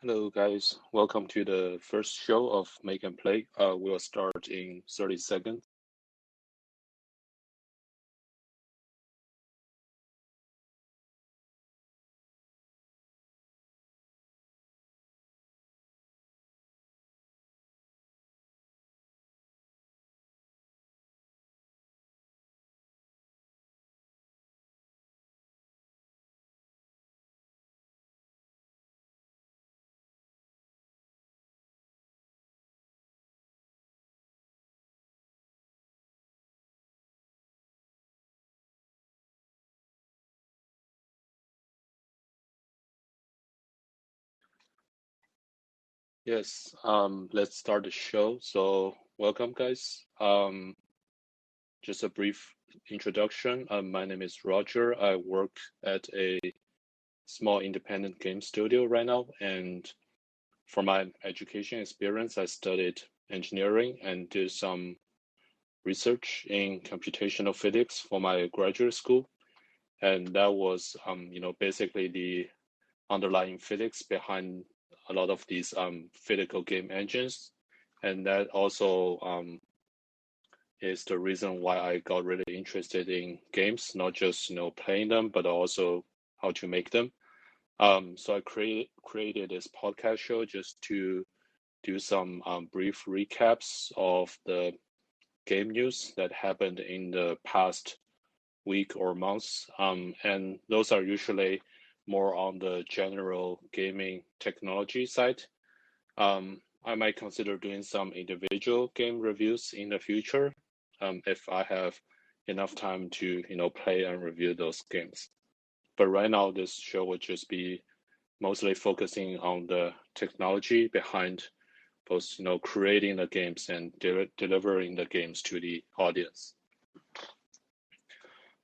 Hello, guys. Welcome to the first show of Make and Play. We'll start in 30 seconds. Yes, let's start the show. So, welcome, guys. Just a brief introduction. My name is Roger. I work at a small independent game studio right now, and for my education experience, I studied engineering and did some research in computational physics for my graduate school. And that was, basically the underlying physics behind a lot of these physical game engines. And that also is the reason why I got really interested in games, not just playing them, but also how to make them. So I created this podcast show just to do some brief recaps of the game news that happened in the past week or months. And those are usually more on the general gaming technology side. I might consider doing some individual game reviews in the future, if I have enough time to, play and review those games. But right now, this show will just be mostly focusing on the technology behind both, creating the games and delivering the games to the audience.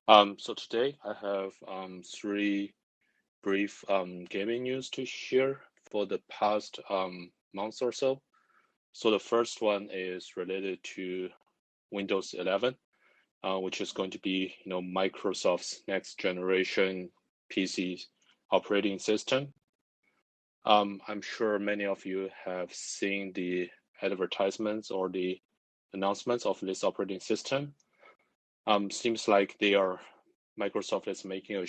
So today I have three brief gaming news to share for the past month or so. So the first one is related to Windows 11, which is going to be Microsoft's next generation PC operating system. I'm sure many of you have seen the advertisements or the announcements of this operating system. Seems like Microsoft is making a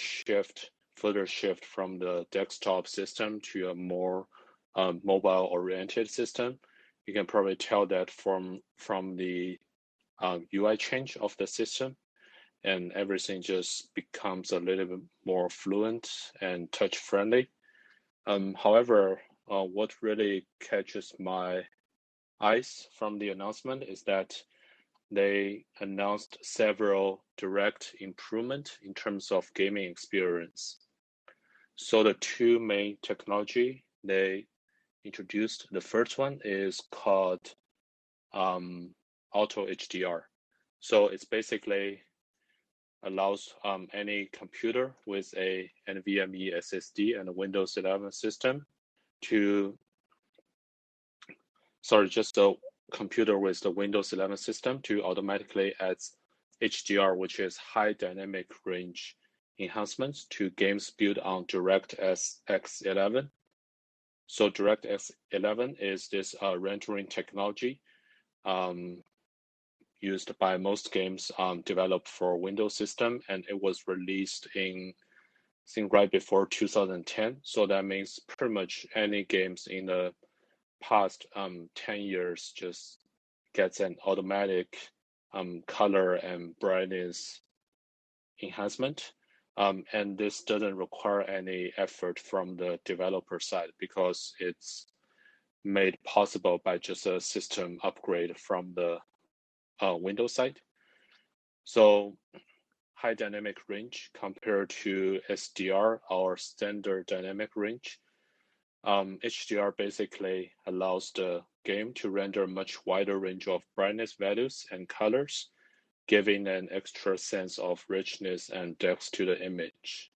further shift from the desktop system to a more mobile-oriented system. You can probably tell that from the UI change of the system, and everything just becomes a little bit more fluent and touch-friendly. However, what really catches my eyes from the announcement is that they announced several direct improvement in terms of gaming experience. So the two main technology they introduced, the first one is called Auto HDR. So it's basically allows any computer with a NVMe SSD and a Windows 11 system just a computer with the Windows 11 system to automatically add HDR, which is high dynamic range enhancements to games built on DirectX 11. So DirectX 11 is this rendering technology used by most games developed for Windows system, and it was released I think right before 2010. So that means pretty much any games in the past 10 years just gets an automatic color and brightness enhancement. And this doesn't require any effort from the developer side because it's made possible by just a system upgrade from the Windows side. So high dynamic range compared to SDR, our standard dynamic range. HDR basically allows the game to render a much wider range of brightness values and colors, giving an extra sense of richness and depth to the image.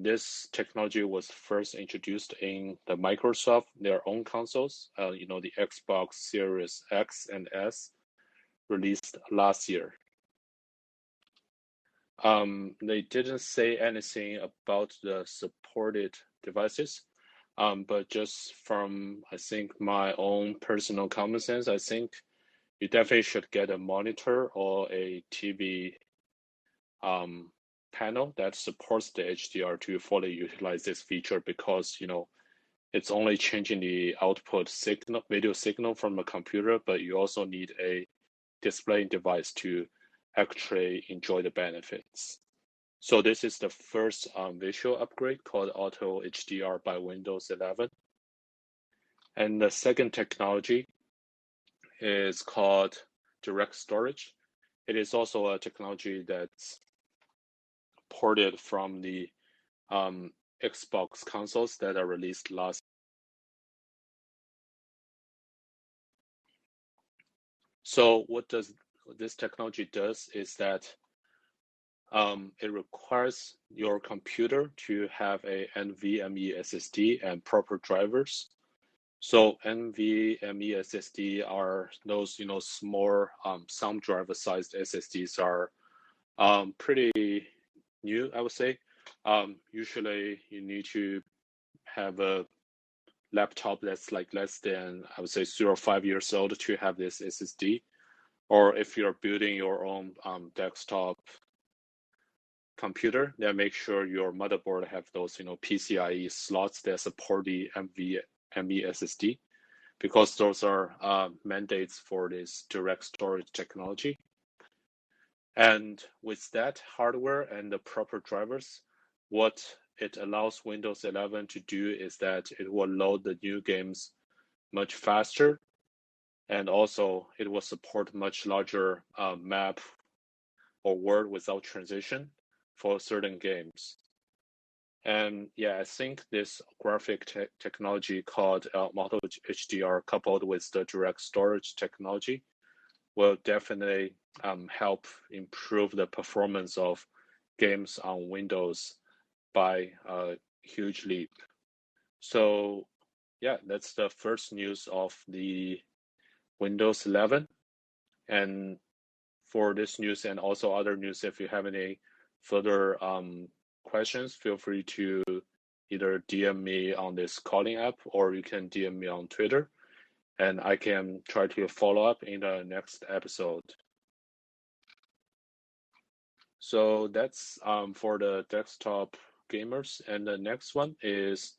This technology was first introduced in the Microsoft, their own consoles, the Xbox Series X and S, released last year. They didn't say anything about the supported devices, But just from, I think, my own personal common sense, I think you definitely should get a monitor or a TV panel that supports the HDR to fully utilize this feature because, it's only changing the output signal, video signal from a computer, but you also need a display device to actually enjoy the benefits. So this is the first visual upgrade called Auto HDR by Windows 11. And the second technology is called direct storage. It is also a technology that's ported from the Xbox consoles that are released last. So what this technology does is that it requires your computer to have a NVMe SSD and proper drivers. So NVMe SSD are those, small some driver sized SSDs are pretty new, I would say. Usually you need to have a laptop that's like less than, I would say, 0.5 years old to have this SSD. Or if you're building your own desktop computer, then make sure your motherboard have those, PCIe slots that support the NVMe SSD, because those are mandates for this direct storage technology. And with that hardware and the proper drivers, what it allows Windows 11 to do is that it will load the new games much faster, and also it will support much larger map or world without transition for certain games. And yeah, I think this graphic technology called Auto HDR coupled with the direct storage technology will definitely help improve the performance of games on Windows by a huge leap. So yeah, that's the first news of the Windows 11. And for this news and also other news, if you have any further questions, feel free to either DM me on this calling app or you can DM me on Twitter, and I can try to follow up in the next episode. So that's for the desktop gamers. And the next one is,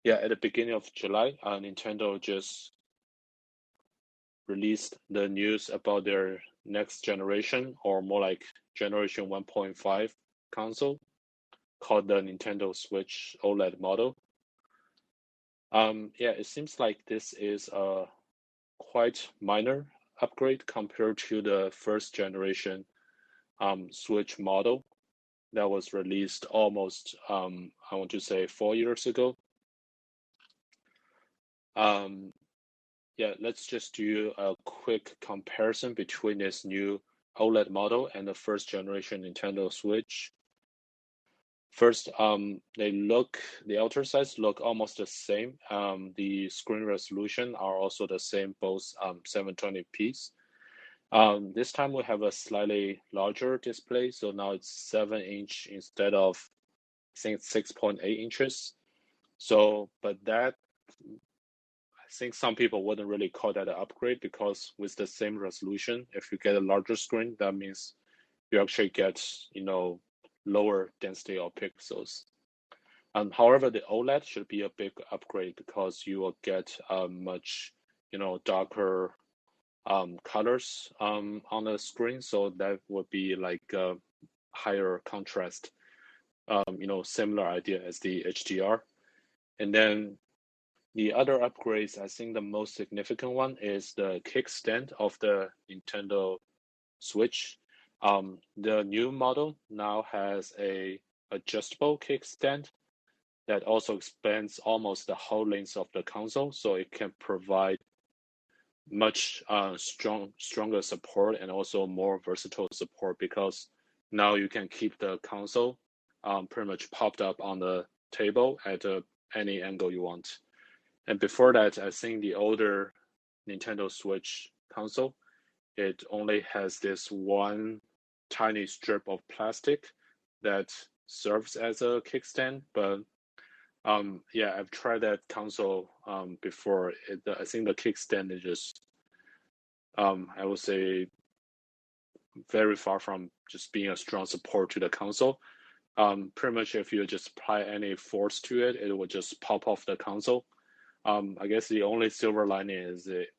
at the beginning of July, Nintendo just released the news about their next generation, or more like generation 1.5 console, called the Nintendo Switch OLED model. It seems like this is a quite minor upgrade compared to the first generation Switch model that was released almost, I want to say, 4 years ago. Let's just do a quick comparison between this new OLED model and the first generation Nintendo Switch. First, the outer sides look almost the same. The screen resolution are also the same, both 720p. This time we have a slightly larger display, so now it's 7-inch instead of, I think, 6.8 inches. So, but that, I think some people wouldn't really call that an upgrade, because with the same resolution, if you get a larger screen, that means you actually get, lower density of pixels. However, the OLED should be a big upgrade because you will get much, darker colors on the screen. So that would be like a higher contrast, similar idea as the HDR. And then the other upgrades, I think the most significant one is the kickstand of the Nintendo Switch. The new model now has a adjustable kickstand that also expands almost the whole length of the console, so it can provide much stronger support and also more versatile support, because now you can keep the console pretty much popped up on the table at any angle you want. And before that, I think the older Nintendo Switch console, it only has this one tiny strip of plastic that serves as a kickstand, but Yeah, I've tried that console before. I think the kickstand is just I would say very far from just being a strong support to the console. Pretty much if you just apply any force to it, it will just pop off the console. I guess the only silver lining is it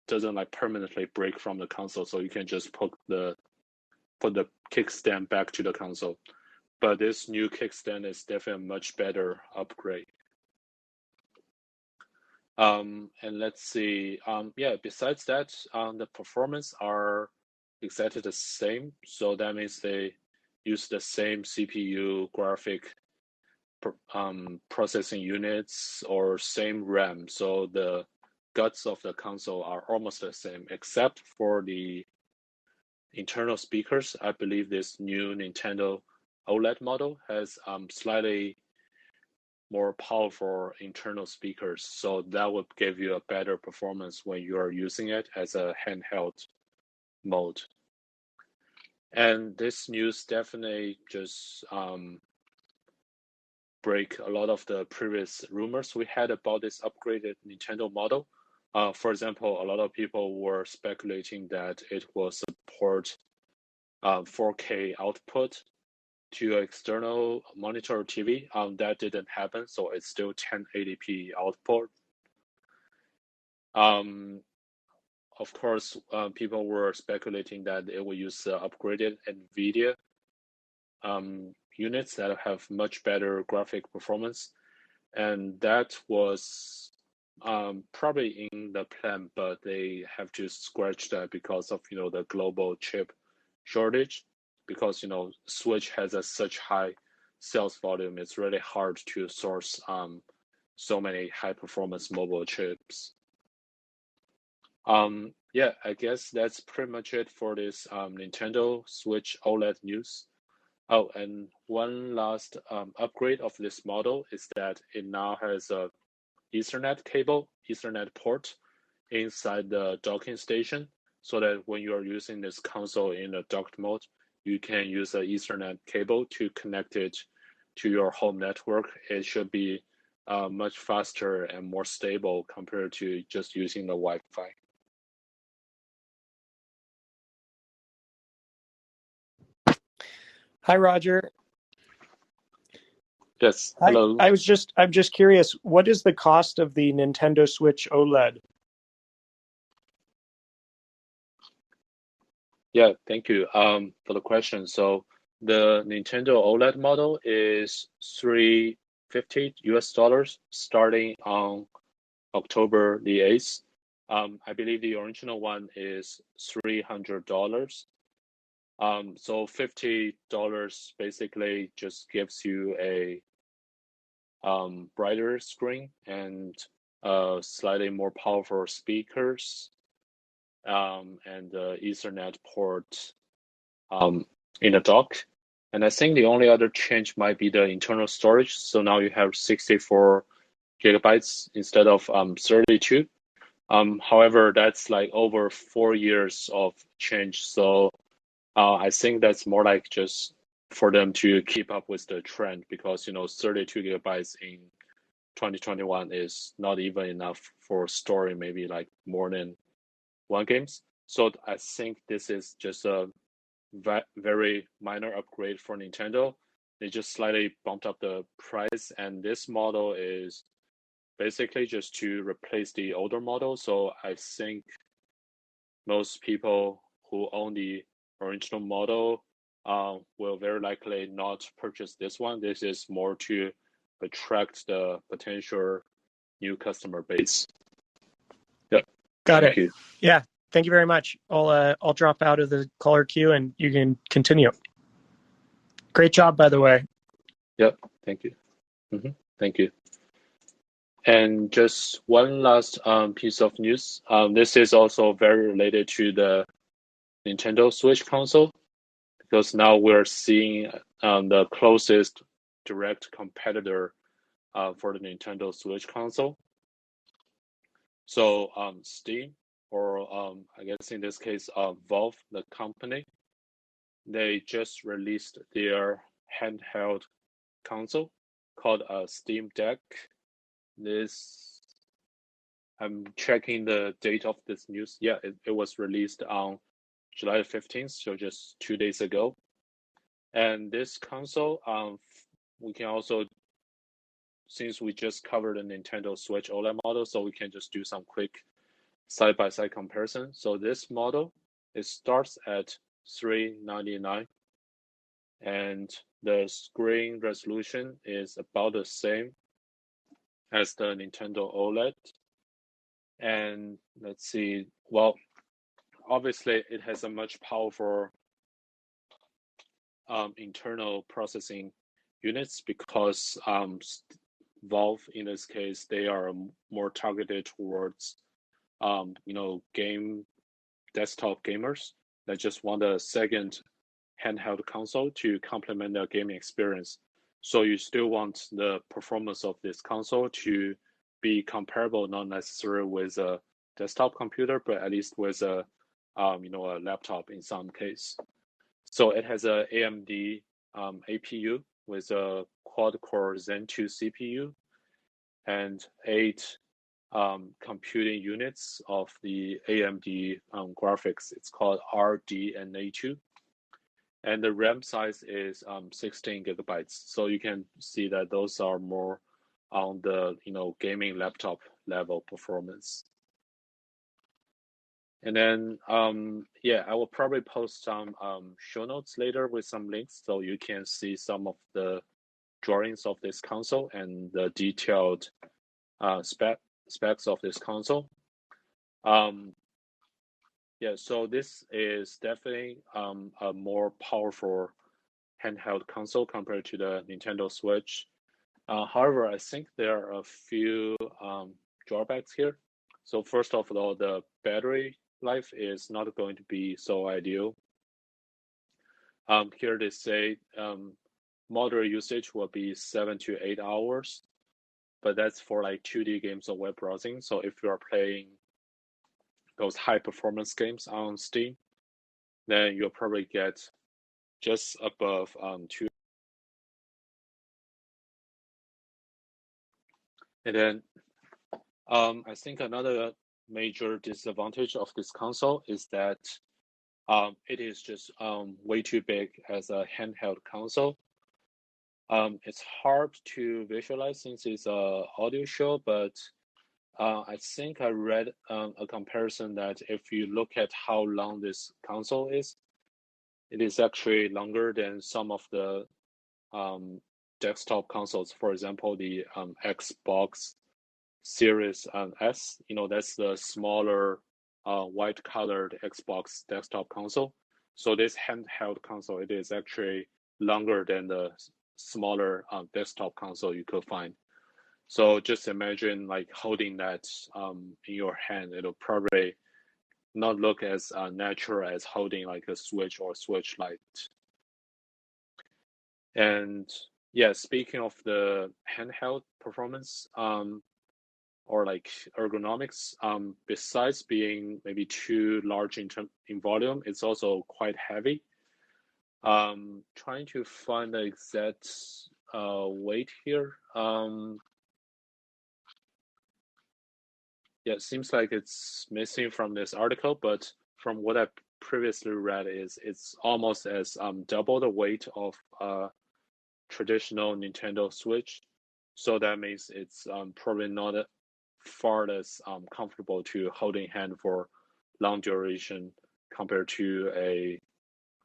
doesn't like permanently break from the console, so you can just put the kickstand back to the console. But this new kickstand is definitely a much better upgrade. And let's see. Yeah, besides that, the performance are exactly the same. So that means they use the same CPU graphic processing units or same RAM. So the guts of the console are almost the same, except for the internal speakers. I believe this new Nintendo OLED model has slightly more powerful internal speakers. So that would give you a better performance when you are using it as a handheld mode. And this news definitely just break a lot of the previous rumors we had about this upgraded Nintendo model. For example, a lot of people were speculating that it will support 4K output to external monitor TV. That didn't happen, so it's still 1080p output. Of course, people were speculating that it will use upgraded NVIDIA units that have much better graphic performance, and that was probably in the plan, but they have to scratch that because of the global chip shortage. Because Switch has such high sales volume, it's really hard to source so many high performance mobile chips. Yeah, I guess that's pretty much it for this Nintendo Switch OLED news. Oh, and one last upgrade of this model is that it now has a Ethernet cable, Ethernet port inside the docking station, so that when you are using this console in a docked mode, you can use an Ethernet cable to connect it to your home network. It should be much faster and more stable compared to just using the Wi-Fi. Hi, Roger. Yes, Hi. hello. I'm just curious, what is the cost of the Nintendo Switch OLED? Yeah, thank you for the question. So the Nintendo OLED model is $350 starting on October the 8th. I believe the original one is $300. So $50 basically just gives you a brighter screen and slightly more powerful speakers and the Ethernet port in the dock. And I think the only other change might be the internal storage. So now you have 64 gigabytes instead of 32. However, that's like over 4 years of change. So I think that's more like just for them to keep up with the trend because 32 gigabytes in 2021 is not even enough for storing maybe like more than one games. So I think this is just a very minor upgrade for Nintendo. They just slightly bumped up the price, and this model is basically just to replace the older model. So I think most people who own the original model will very likely not purchase this one. This is more to attract the potential new customer base. Yeah, Got thank it. you. Yeah, thank you very much. I'll drop out of the caller queue and you can continue. Great job, by the way. Yep, thank you. Thank you. And just one last piece of news. This is also very related to the Nintendo Switch console because now we're seeing the closest direct competitor for the Nintendo Switch console. So Steam, or I guess in this case, Valve, the company, they just released their handheld console called a Steam Deck. I'm checking the date of this news. Yeah, it was released on July 15th, so just 2 days ago. And this console, we can also, since we just covered the Nintendo Switch OLED model, so we can just do some quick side-by-side comparison. So this model, it starts at $399, and the screen resolution is about the same as the Nintendo OLED. And let's see, well, obviously it has a much powerful internal processing units because Valve, in this case, they are more targeted towards desktop gamers that just want a second handheld console to complement their gaming experience. So you still want the performance of this console to be comparable, not necessarily with a desktop computer, but at least with a laptop in some case. So it has a AMD APU with a quad-core Zen 2 CPU and 8 computing units of the AMD graphics. It's called RDNA2. And the RAM size is 16 gigabytes. So you can see that those are more on the gaming laptop level performance. And then I will probably post some show notes later with some links so you can see some of the drawings of this console and the detailed specs of this console. So this is definitely a more powerful handheld console compared to the Nintendo Switch. However, I think there are a few drawbacks here. So first of all, the battery life is not going to be so ideal. Here they say moderate usage will be 7 to 8 hours, but that's for like 2D games or web browsing. So if you are playing those high performance games on Steam, then you'll probably get just above 2. And then I think another major disadvantage of this console is that it is just way too big as a handheld console. It's hard to visualize since it's an audio show, but I think I read a comparison that if you look at how long this console is, it is actually longer than some of the desktop consoles. For example, the Xbox Series S, that's the smaller white-colored Xbox desktop console. So this handheld console, it is actually longer than the smaller desktop console you could find. So just imagine like holding that in your hand. It'll probably not look as natural as holding like a Switch or Switch Lite. And yeah, speaking of the handheld performance or like ergonomics, besides being maybe too large in volume, it's also quite heavy. Trying to find the exact weight here. It seems like it's missing from this article, but from what I previously read, it's almost as double the weight of a traditional Nintendo Switch. So that means it's probably not far less comfortable to hold in hand for long duration compared to a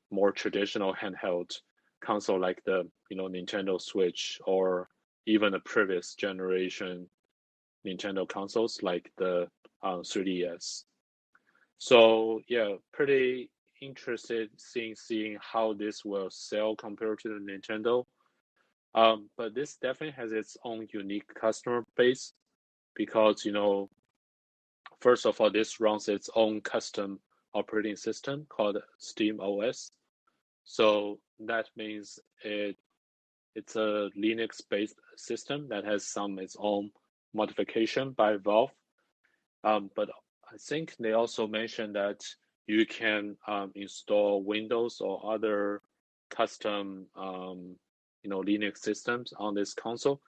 more traditional handheld console like the Nintendo Switch or even the previous generation Nintendo consoles like the 3DS. So yeah, pretty interested seeing how this will sell compared to the Nintendo. But this definitely has its own unique customer base because first of all, this runs its own custom operating system called Steam OS. So that means it's a Linux-based system that has its own modification by Valve. But I think they also mentioned that you can install Windows or other custom Linux systems on this console.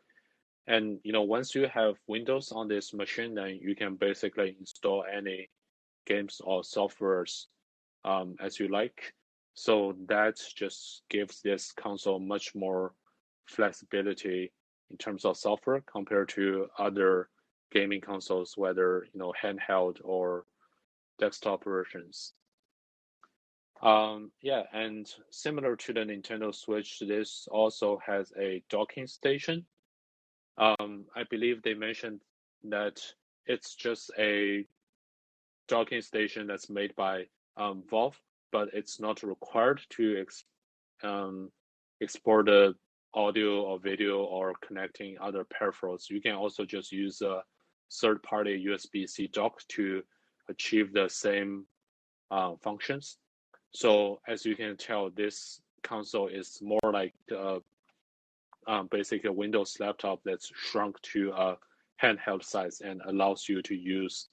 And once you have Windows on this machine, then you can basically install any games or softwares as you like. So that just gives this console much more flexibility in terms of software compared to other gaming consoles, whether handheld or desktop versions. Yeah, and similar to the Nintendo Switch, this also has a docking station. I believe they mentioned that it's just a docking station that's made by Valve, but it's not required to export the audio or video or connecting other peripherals. You can also just use a third-party USB-C dock to achieve the same functions. So as you can tell, this console is more like basically a Windows laptop that's shrunk to a handheld size and allows you to use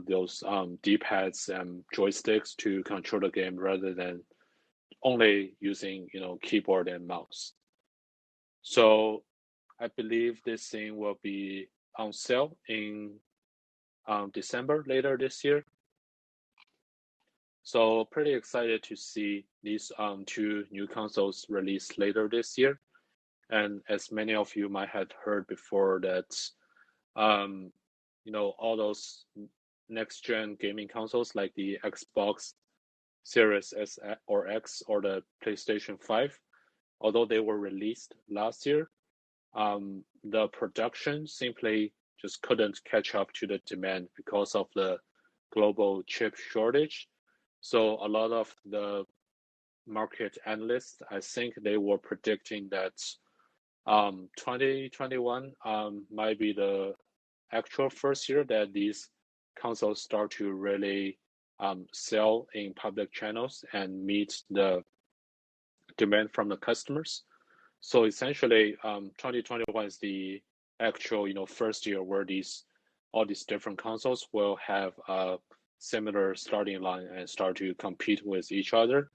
those D-pads and joysticks to control the game rather than only using keyboard and mouse. So I believe this thing will be on sale in December later this year. So pretty excited to see these two new consoles released later this year. And as many of you might have heard before that, all those next-gen gaming consoles like the Xbox Series S or X or the PlayStation 5, although they were released last year, the production simply just couldn't catch up to the demand because of the global chip shortage. So a lot of the market analysts, I think they were predicting that 2021 might be the actual first year that these consoles start to really sell in public channels and meet the demand from the customers. So essentially, 2021 is the actual first year where all these different consoles will have a similar starting line and start to compete with each other.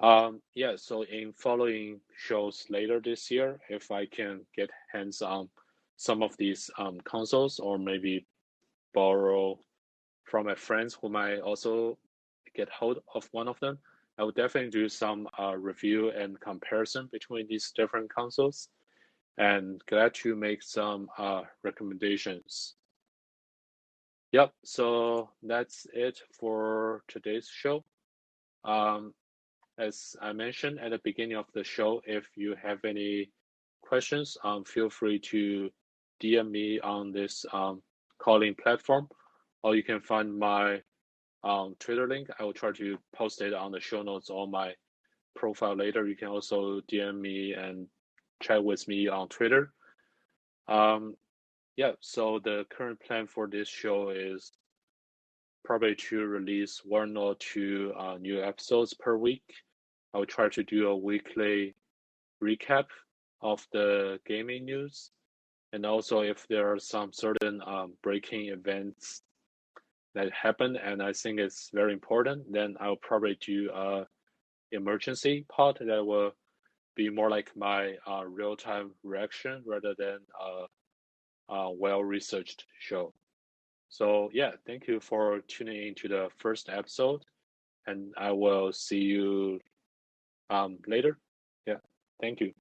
Yeah, so in following shows later this year, if I can get hands on some of these consoles or maybe borrow from my friends who might also get hold of one of them, I would definitely do some review and comparison between these different consoles, and glad to make some recommendations. Yep, so that's it for today's show. As I mentioned at the beginning of the show, if you have any questions, feel free to DM me on this calling platform, or you can find my Twitter link. I will try to post it on the show notes on my profile later. You can also DM me and chat with me on Twitter. Yeah, so the current plan for this show is probably to release 1 or 2 new episodes per week. I will try to do a weekly recap of the gaming news. And also if there are some certain breaking events that happen and I think it's very important, then I'll probably do a emergency pod that will be more like my real-time reaction rather than a well-researched show. So yeah, thank you for tuning in to the first episode, and I will see you later. Yeah, thank you.